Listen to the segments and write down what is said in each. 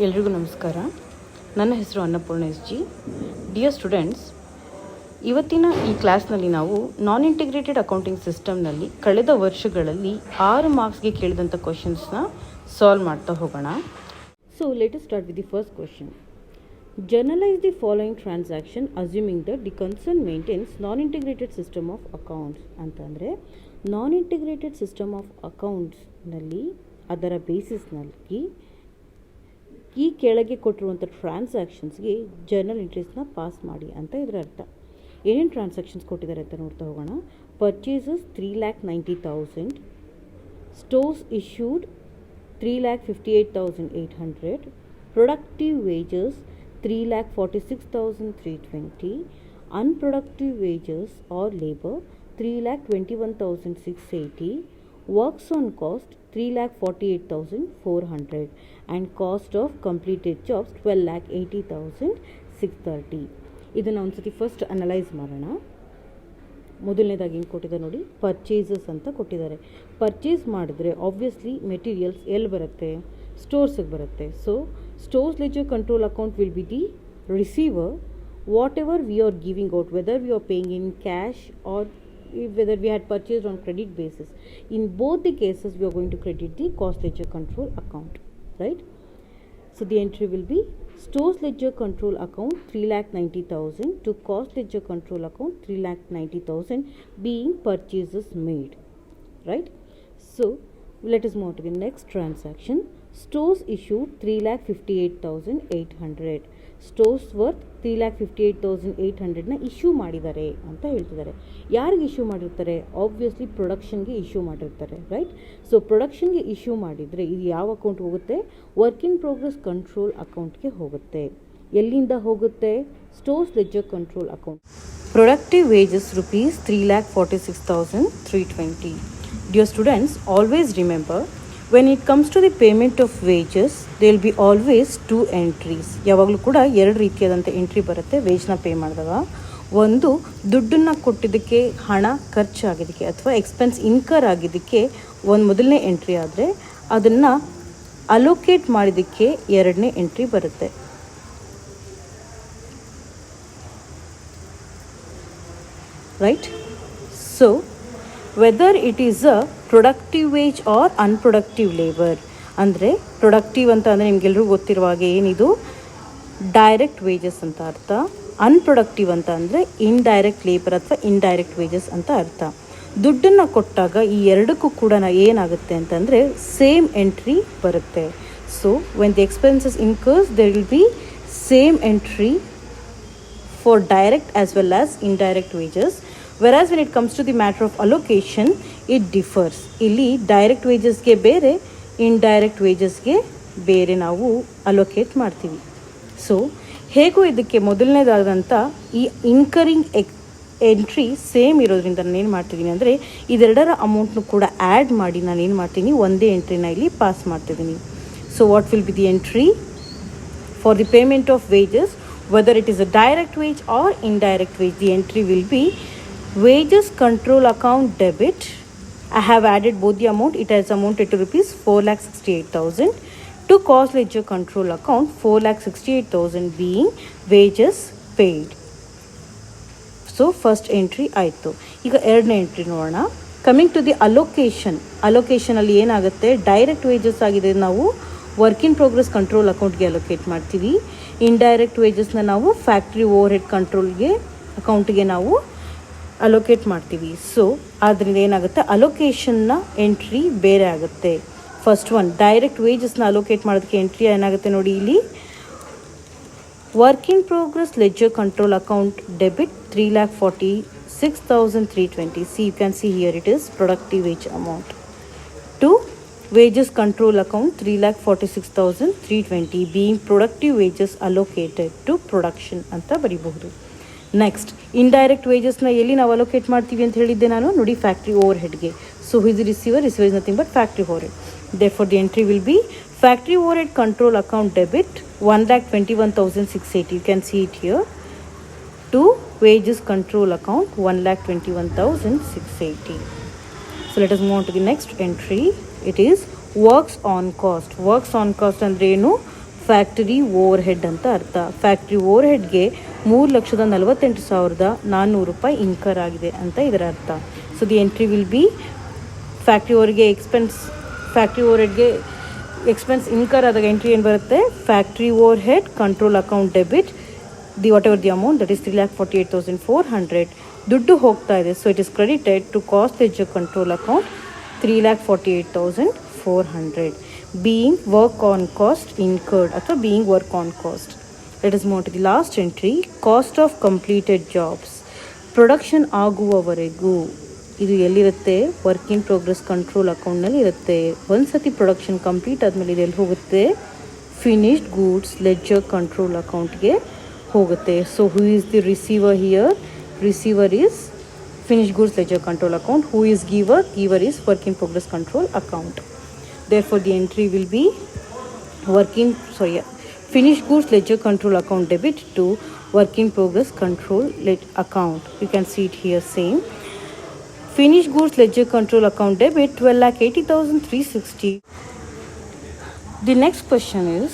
ಎಲ್ರಿಗೂ ನಮಸ್ಕಾರ. ನನ್ನ ಹೆಸರು Annapurna S G. Dear students, ಇವತ್ತಿನ ಈ ಕ್ಲಾಸ್ನಲ್ಲಿ ನಾವು ನಾನ್ ಇಂಟಿಗ್ರೇಟೆಡ್ ಅಕೌಂಟಿಂಗ್ ಸಿಸ್ಟಮ್ನಲ್ಲಿ ಕಳೆದ ವರ್ಷಗಳಲ್ಲಿ 6 ಮಾರ್ಕ್ಸ್ಗೆ ಕೇಳಿದಂಥ ಕ್ವಶನ್ಸ್ನ ಸಾಲ್ವ್ ಮಾಡ್ತಾ ಹೋಗೋಣ. So let us start with the first question. Journalize the following transaction assuming that the concern maintains non-integrated system of accounts. ಅಂತಂದರೆ ನಾನ್ ಇಂಟಿಗ್ರೇಟೆಡ್ ಸಿಸ್ಟಮ್ ಆಫ್ ಅಕೌಂಟ್ಸ್ನಲ್ಲಿ ಅದರ ಬೇಸಿಸ್ನಲ್ಲಿ ಈ ಕೆಳಗೆ ಕೊಟ್ಟಿರುವಂಥ ಟ್ರಾನ್ಸಾಕ್ಷನ್ಸ್ಗೆ ಜರ್ನಲ್ ಎಂಟ್ರೀಸ್ನ ಪಾಸ್ ಮಾಡಿ ಅಂತ ಇದರ ಅರ್ಥ. ಏನೇನು ಟ್ರಾನ್ಸಾಕ್ಷನ್ಸ್ ಕೊಟ್ಟಿದ್ದಾರೆ ಅಂತ ನೋಡ್ತಾ ಹೋಗೋಣ. Purchases 3,90,000, stores issued 3,58,800, productive wages 3,46,320, unproductive wages or labor 3,21,680, works on cost 3,48,400 and cost of completed jobs 12,80,630. ಇದನ್ನು ಒಂದ್ಸತಿ ಫಸ್ಟ್ ಅನಲೈಸ್ ಮಾಡೋಣ. ಮೊದಲನೇದಾಗಿ ಏನು ಕೊಟ್ಟಿದ್ದಾರೆ ನೋಡಿ, ಪರ್ಚೇಸಸ್ ಅಂತ ಕೊಟ್ಟಿದ್ದಾರೆ. ಪರ್ಚೇಸ್ ಮಾಡಿದ್ರೆ ಆಬ್ವಿಯಸ್ಲಿ ಮೆಟೀರಿಯಲ್ಸ್ ಎಲ್ಲಿ ಬರುತ್ತೆ, ಸ್ಟೋರ್ಸಿಗೆ ಬರುತ್ತೆ. So stores leisure control account will be the receiver. whatever we are giving out, whether we are paying in cash or whether we had purchased on credit basis, in both the cases we are going to credit the cost ledger control account, right? So the entry will be stores ledger control account 3,90,000 to cost ledger control account 3,90,000 being purchases made, right? So let us move to the next transaction. Stores issued 3,58,800. Stores worth 3,58,800ನ issue ಮಾಡಿದ್ದಾರೆ ಅಂತ ಹೇಳ್ತಿದ್ದಾರೆ. ಯಾರಿಗೆ issue ಮಾಡಿರ್ತಾರೆ? Obviously ಪ್ರೊಡಕ್ಷನ್ಗೆ issue ಮಾಡಿರ್ತಾರೆ, right? So ಪ್ರೊಡಕ್ಷನ್ಗೆ issue ಮಾಡಿದರೆ ಇದು ಯಾವ ಅಕೌಂಟ್ ಹೋಗುತ್ತೆ? ವರ್ಕ್ ಇನ್ ಪ್ರೋಗ್ರೆಸ್ ಕಂಟ್ರೋಲ್ ಅಕೌಂಟ್ಗೆ ಹೋಗುತ್ತೆ. ಎಲ್ಲಿಂದ ಹೋಗುತ್ತೆ? Stores leisure control account. Productive wages rupees 3,46,320. Dear students, always remember, when it comes to the payment of wages, there will be always 2 entries. ಯಾವಾಗಲೂ ಕೂಡ 2 ರೀತಿಯಾದಂಥ ಎಂಟ್ರಿ ಬರುತ್ತೆ ವೇಜ್ನ ಪೇ ಮಾಡಿದಾಗ. ಒಂದು, ದುಡ್ಡನ್ನು ಕೊಟ್ಟಿದ್ದಕ್ಕೆ ಹಣ ಖರ್ಚಾಗಿದ್ದಕ್ಕೆ ಅಥವಾ ಎಕ್ಸ್ಪೆನ್ಸ್ ಇನ್ಕರ್ ಆಗಿದ್ದಕ್ಕೆ ಒಂದು ಮೊದಲನೇ ಎಂಟ್ರಿ ಆದರೆ, ಅದನ್ನು ಅಲೋಕೇಟ್ ಮಾಡಿದ್ದಕ್ಕೆ 2ನೇ ಎಂಟ್ರಿ ಬರುತ್ತೆ. Right? So whether it is a productive wage or unproductive labour. ಅಂದರೆ ಪ್ರೊಡಕ್ಟಿವ್ ಅಂತ ಅಂದರೆ ನಿಮಗೆಲ್ಲರೂ ಗೊತ್ತಿರುವ ಹಾಗೆ ಏನಿದು ಡೈರೆಕ್ಟ್ ವೇಜಸ್ ಅಂತ ಅರ್ಥ. ಅನ್ಪ್ರೊಡಕ್ಟಿವ್ ಅಂತ ಅಂದರೆ ಇಂಡೈರೆಕ್ಟ್ ಲೇಬರ್ ಅಥವಾ ಇಂಡೈರೆಕ್ಟ್ ವೇಜಸ್ ಅಂತ ಅರ್ಥ. ದುಡ್ಡನ್ನು ಕೊಟ್ಟಾಗ ಈ ಎರಡಕ್ಕೂ ಕೂಡ ಏನಾಗುತ್ತೆ ಅಂತಂದರೆ ಸೇಮ್ ಎಂಟ್ರಿ ಬರುತ್ತೆ. So when the expenses incurs there will be same entry for direct as well as indirect wages. Whereas when it comes to the matter of allocation, it differs. ಇಲ್ಲಿ ಡೈರೆಕ್ಟ್ ವೇಜಸ್ಗೆ ಬೇರೆ, indirect ವೇಜಸ್ಗೆ ಬೇರೆ ನಾವು allocate ಮಾಡ್ತೀವಿ. So ಹೇಗೂ ಇದಕ್ಕೆ ಮೊದಲನೇದಾದಂಥ ಈ ಇನ್ಕರಿಂಗ್ entry same ಇರೋದ್ರಿಂದ ನಾನು ಏನು ಮಾಡ್ತಿದ್ದೀನಿ ಅಂದರೆ ಇದೆರಡರ ಅಮೌಂಟ್ನು ಕೂಡ ಆ್ಯಡ್ ಮಾಡಿ ನಾನು ಏನು ಮಾಡ್ತೀನಿ, ಒಂದೇ ಎಂಟ್ರಿನ ಇಲ್ಲಿ ಪಾಸ್ ಮಾಡ್ತಿದ್ದೀನಿ. So what will be the entry for the payment of wages, whether it is a direct wage or indirect wage, the entry will be wages control account debit. I have added both the amount. It has amounted to rupees 4,68,000 to cost ledger control account 4,68,000 being wages paid. So first entry ಆಯಿತು. ಈಗ ಎರಡನೇ entry ನೋಡೋಣ. Coming to the ಅಲೋಕೇಶನಲ್ಲಿ ಏನಾಗುತ್ತೆ, direct wages ಆಗಿದೆ ನಾವು work in progress control ಅಕೌಂಟ್ಗೆ allocate ಮಾಡ್ತೀವಿ. Indirect ವೇಜಸ್ನ ನಾವು ಫ್ಯಾಕ್ಟ್ರಿ ಓವರ್ ಹೆಡ್ ಕಂಟ್ರೋಲ್ಗೆ ಅಕೌಂಟ್ಗೆ ನಾವು ಅಲೋಕೇಟ್ ಮಾಡ್ತೀವಿ. ಸೊ ಆದ್ದರಿಂದ ಏನಾಗುತ್ತೆ, ಅಲೋಕೇಶನ್ನ ಎಂಟ್ರಿ ಬೇರೆ ಆಗುತ್ತೆ. ಫಸ್ಟ್ ಒನ್ ಡೈರೆಕ್ಟ್ ವೇಜಸ್ನ ಅಲೋಕೇಟ್ ಮಾಡೋದಕ್ಕೆ ಎಂಟ್ರಿ ಏನಾಗುತ್ತೆ ನೋಡಿ, ಇಲ್ಲಿ work in progress ledger control account debit 3,46,320. See you can see here it is productive wage amount to wages control account 3,46,320 being productive wages allocated to production ಅಂತ ಬರೀಬಹುದು. Next indirect ವೇಜಸ್ನ ಎಲ್ಲಿ ನಾವು allocate ಮಾಡ್ತೀವಿ ಅಂತ ಹೇಳಿದ್ದೆ ನಾನು ನೋಡಿ, ಫ್ಯಾಕ್ಟ್ರಿ ಓವರ್ ಹೆಡ್ಗೆ. So his receiver is nothing but factory overhead. Therefore the entry will be factory overhead control account debit 1,21,680. You can see it here to wages control account 1,21,680. So let us move on to the next entry. It is works on cost. Works on cost ಅಂದರೆ ಏನು? Factory over head ಅಂತ ಅರ್ಥ. Factory ಓವರ್ ಹೆಡ್ಗೆ 3,48,400 ರೂಪಾಯಿ incur ಆಗಿದೆ ಅಂತ ಇದರ ಅರ್ಥ. So the entry will be factory ಓವರ್ಗೆ ಎಕ್ಸ್ಪೆನ್ಸ್ ಇನ್ಕರ್ ಆದಾಗ ಎಂಟ್ರಿ ಏನು ಬರುತ್ತೆ, factory overhead control account debit whatever the amount that is 3,48,400 ದುಡ್ಡು ಹೋಗ್ತಾ ಇದೆ. So it is credited to cost ledger control account 3,48,400 being work on cost incurred ಅಥವಾ being work on cost. Let us move to the last entry, cost of completed jobs. Production ಆಗುವವರೆಗೂ ಇದು ಎಲ್ಲಿರುತ್ತೆ, work in progress control ಅಕೌಂಟ್ನಲ್ಲಿ ಇರುತ್ತೆ. ಒಂದ್ಸತಿ production complete ಆದಮೇಲೆ ಇದು ಎಲ್ಲಿ ಹೋಗುತ್ತೆ, ಫಿನಿಶ್ಡ್ ಗೂಡ್ಸ್ ಲೆಡ್ಜರ್ ಕಂಟ್ರೋಲ್ ಅಕೌಂಟ್ಗೆ ಹೋಗುತ್ತೆ. So who is the receiver here, receiver is finished goods ledger control account. Who is giver, giver is work in progress control account. Therefore the entry will be finished goods ledger control account debit to work in progress control account. You can see it here same. Finished goods ledger control account debit 12,80,360. The next question is,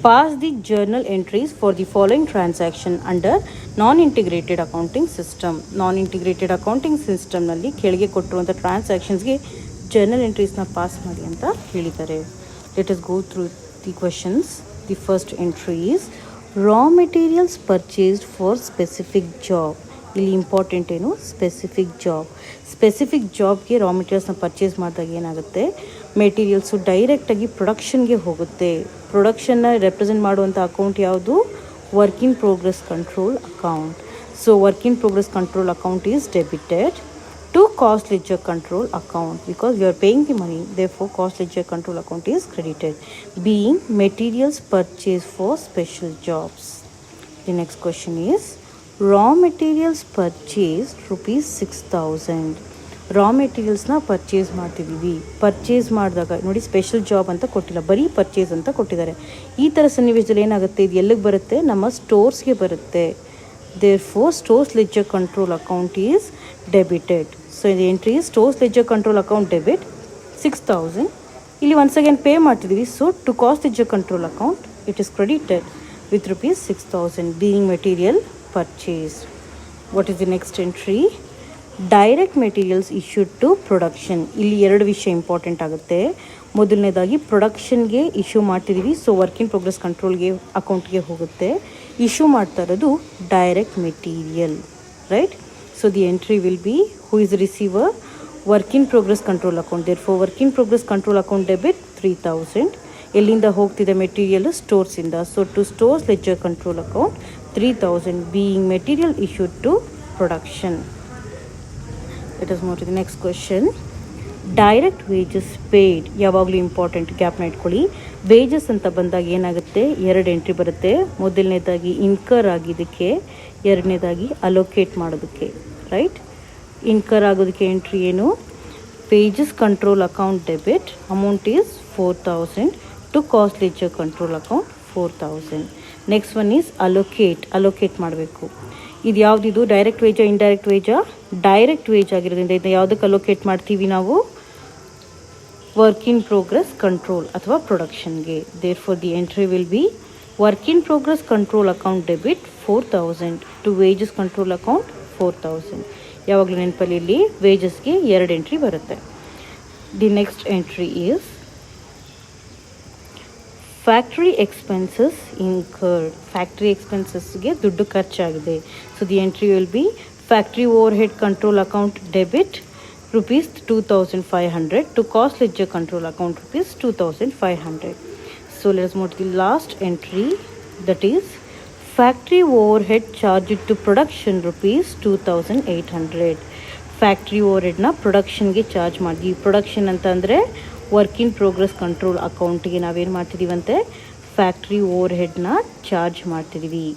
pass the journal entries for the following transaction under non-integrated accounting system. Non-integrated accounting systemನಲ್ಲಿ ಕೆಳಗೆ ಕೊಟ್ಟಿರುವಂಥ ಟ್ರಾನ್ಸಾಕ್ಷನ್ಸ್ಗೆ journal ಎಂಟ್ರೀಸ್ನ pass ಮಾಡಿ ಅಂತ ಹೇಳಿದ್ದಾರೆ. Let us go through the questions. The first entry is raw materials purchased for specific job. ಇಲ್ಲಿ important ಏನು, specific ಜಾಬ್ಗೆ raw ಮೆಟೀರಿಯಲ್ಸ್ನ purchase ಮಾಡಿದಾಗ ಏನಾಗುತ್ತೆ, ಮೆಟೀರಿಯಲ್ಸು ಡೈರೆಕ್ಟಾಗಿ ಪ್ರೊಡಕ್ಷನ್ಗೆ ಹೋಗುತ್ತೆ. ಪ್ರೊಡಕ್ಷನ್ನ ರೆಪ್ರೆಸೆಂಟ್ ಮಾಡುವಂಥ ಅಕೌಂಟ್ ಯಾವುದು, work in progress control account. So work in progress control account is debited to cost ledger control account because you are paying the money. Therefore cost ledger control account is credited. Being materials purchase for special jobs. The next question is raw materials purchased ₹6,000. Raw ಮೆಟೀರಿಯಲ್ಸ್ನ purchase ಮಾಡ್ತಿದ್ದೀವಿ. Purchase ಮಾಡಿದಾಗ ನೋಡಿ, special job ಅಂತ ಕೊಟ್ಟಿಲ್ಲ, ಬರೀ purchase ಅಂತ ಕೊಟ್ಟಿದ್ದಾರೆ. ಈ ಥರ ಸನ್ನಿವೇಶದಲ್ಲಿ ಏನಾಗುತ್ತೆ, ಇದು ಎಲ್ಲಿಗೆ ಬರುತ್ತೆ, ನಮ್ಮ ಸ್ಟೋರ್ಸ್ಗೆ ಬರುತ್ತೆ. Therefore stores ledger control account is debited. So ಇದು entry is stores ledger control account debit 6,000. ಇಲ್ಲಿ ಒನ್ಸ್ ಅಗೇನ್ ಪೇ ಮಾಡ್ತಿದ್ದೀವಿ. So to cost ledger control account it is credited with ₹6,000 being material purchased. What is the next entry? Direct materials issued to production. ಇಲ್ಲಿ ಎರಡು ವಿಷಯ important ಆಗುತ್ತೆ. ಮೊದಲನೇದಾಗಿ ಪ್ರೊಡಕ್ಷನ್ಗೆ issue ಮಾಡ್ತಿದ್ದೀವಿ. So work in progress ಕಂಟ್ರೋಲ್ಗೆ ಅಕೌಂಟ್ಗೆ ಹೋಗುತ್ತೆ. ಇಶ್ಯೂ ಮಾಡ್ತಾ ಇರೋದು direct material, right? So the entry will be who is receiver, work in progress control account. Therefore work in progress control account debit 3,000. ಎಲ್ಲಿಂದ ಹೋಗ್ತಿದೆ ಮೆಟೀರಿಯಲ್, ಸ್ಟೋರ್ಸಿಂದ. So to stores ledger control account 3,000 being material issued to production. Let us move to the next question. Direct wages paid. ಯಾವಾಗಲೂ important, ಗ್ಯಾಪ್ನ ಇಟ್ಕೊಳ್ಳಿ. Wages ಅಂತ ಬಂದಾಗ ಏನಾಗುತ್ತೆ, ಎರಡು entry ಬರುತ್ತೆ. ಮೊದಲನೇದಾಗಿ ಇನ್ಕರ್ ಆಗಿದ್ದಕ್ಕೆ, ಎರಡನೇದಾಗಿ ಅಲೋಕೇಟ್ ಮಾಡೋದಕ್ಕೆ, ರೈಟ್? ಇನ್ಕರ್ ಆಗೋದಕ್ಕೆ ಎಂಟ್ರಿ ಏನು, wages control account debit amount is 4,000 to cost ledger control account 4,000. Next one is allocate ಮಾಡಬೇಕು. ಇದು ಯಾವುದಿದು, ಡೈರೆಕ್ಟ್ ವೇಜಾ ಇಂಡೈರೆಕ್ಟ್ ವೇಜಾ? ಡೈರೆಕ್ಟ್ ವೇಜ್ ಆಗಿರೋದ್ರಿಂದ ಇದನ್ನ ಯಾವುದಕ್ಕೆ ಅಲೋಕೇಟ್ ಮಾಡ್ತೀವಿ ನಾವು, ವರ್ಕ್ ಇನ್ ಪ್ರೋಗ್ರೆಸ್ ಕಂಟ್ರೋಲ್ ಅಥವಾ ಪ್ರೊಡಕ್ಷನ್ಗೆ. Therefore the entry will be work in progress control account debit 4,000 to wages control account 4,000. ಯಾವಾಗಲೂ ನೆನಪಲ್ಲಿ ಇಲ್ಲಿ ವೇಜಸ್ಗೆ ಎರಡು ಎಂಟ್ರಿ ಬರುತ್ತೆ. The next entry is factory expenses incurred. Factory ಎಕ್ಸ್ಪೆನ್ಸಸ್ಗೆ ದುಡ್ಡು ಖರ್ಚಾಗಿದೆ. So the entry will be factory overhead control account debit ₹2,500 to cost ledger control account ₹2,500. So let's move to the last entry, that is factory over head charge to production ₹2,800. Factory ಓವರ್ ಹೆಡ್ನ ಪ್ರೊಡಕ್ಷನ್ಗೆ charge ಮಾಡಿದ್ವಿ. Production ಅಂತ ಅಂದರೆ work in progress control ಅಕೌಂಟ್ಗೆ ನಾವೇನು ಮಾಡ್ತಿದ್ದೀವಂತೆ, factory ಓವರ್ ಹೆಡ್ನ ಚಾರ್ಜ್ ಮಾಡ್ತಿದ್ದೀವಿ.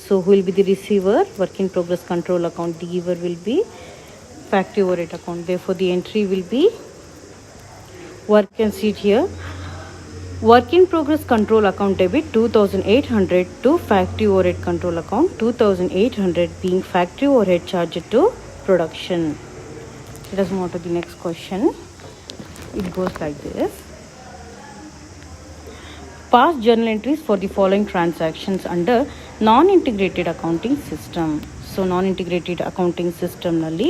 So will be the receiver, work in progress control account. The giver will be factory overhead account. Therefore the entry will be work can seat here, work in progress control account debit 2,800 to factory overhead control account 2,800 being factory overhead charged to production. Let us move to the next question. It goes like this. pass journal entries for the following transactions under non-integrated accounting system. So non integrated accounting ಸಿಸ್ಟಮ್ನಲ್ಲಿ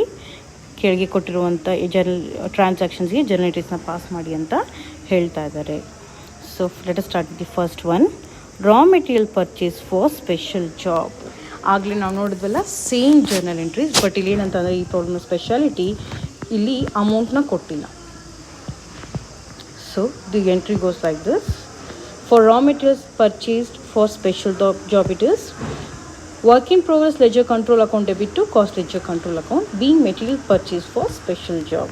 ಕೆಳಗೆ ಕೊಟ್ಟಿರುವಂಥ ಟ್ರಾನ್ಸಾಕ್ಷನ್ಸ್ಗೆ journal ಎಂಟ್ರೀಸ್ನ pass ಮಾಡಿ ಅಂತ ಹೇಳ್ತಾ ಇದ್ದಾರೆ. So let us start with the first one, raw material purchase for special job. ಆಗಲೇ ನಾವು ನೋಡಿದ್ವಲ್ಲ same journal entries, but ಇಲ್ಲಿ ಏನಂತಂದರೆ ಈ ಪ್ರಾಬ್ಲಮ್ನ ಸ್ಪೆಷಾಲಿಟಿ ಇಲ್ಲಿ ಅಮೌಂಟ್ನ ಕೊಟ್ಟಿಲ್ಲ. So the entry goes like this. For raw materials purchased for special job, it is work in progress ledger control account debit to cost ledger control account being material purchased for special job.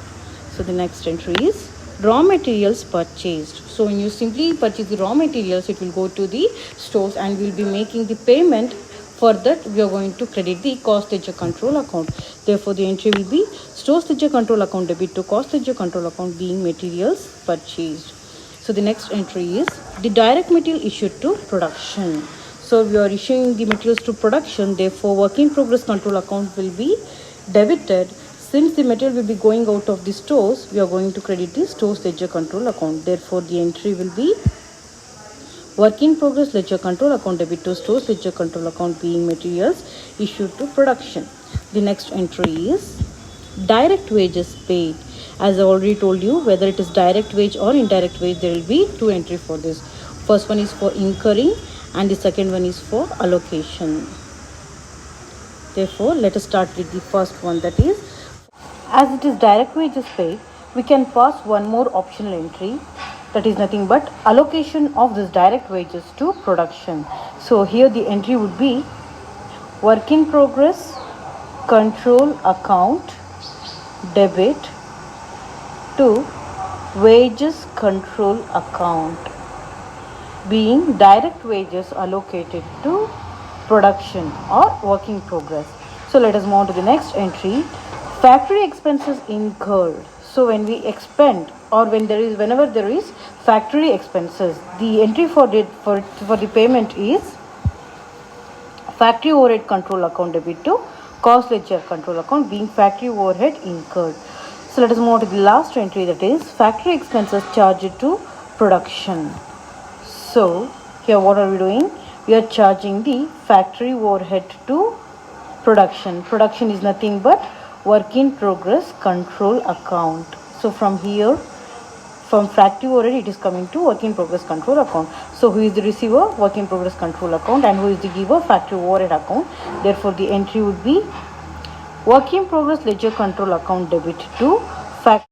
So the next entry is raw materials purchased. So when you simply purchase the raw materials, it will go to the stores and we'll be making the payment. For that we are going to credit the cost ledger control account. Therefore the entry will be stores ledger control account debit to cost ledger control account being materials purchased. So the next entry is the direct material issued to production. So we are issuing the materials to production, therefore work in progress control account will be debited. Since the material will be going out of the stores, we are going to credit the stores ledger control account. Therefore the entry will be work in progress ledger control account debit to stores ledger control account being materials issued to production. The next entry is direct wages paid. As I already told you, whether it is direct wage or indirect wage, there will be two entry for this. First one is for incurring and the second one is for allocation. Therefore let us start with the first one, that is, as it is direct wages paid, we can pass one more optional entry, that is nothing but allocation of this direct wages to production. So here the entry would be work in progress control account debit to wages control account being direct wages allocated to production or work in progress. So let us move on to the next entry, factory expenses incurred. So when we expend or whenever there is factory expenses, the entry for the payment is factory overhead control account debit to cost ledger control account being factory overhead incurred. So let us move on to the last entry, that is factory expenses charged to production. So here what are we doing? We are charging the factory overhead to production. Production is nothing but work in progress control account. So from here, from factory overhead, it is coming to work in progress control account. So who is the receiver? Work in progress control account. And who is the giver? Factory overhead account. Therefore the entry would be work in progress ledger control account debit to factory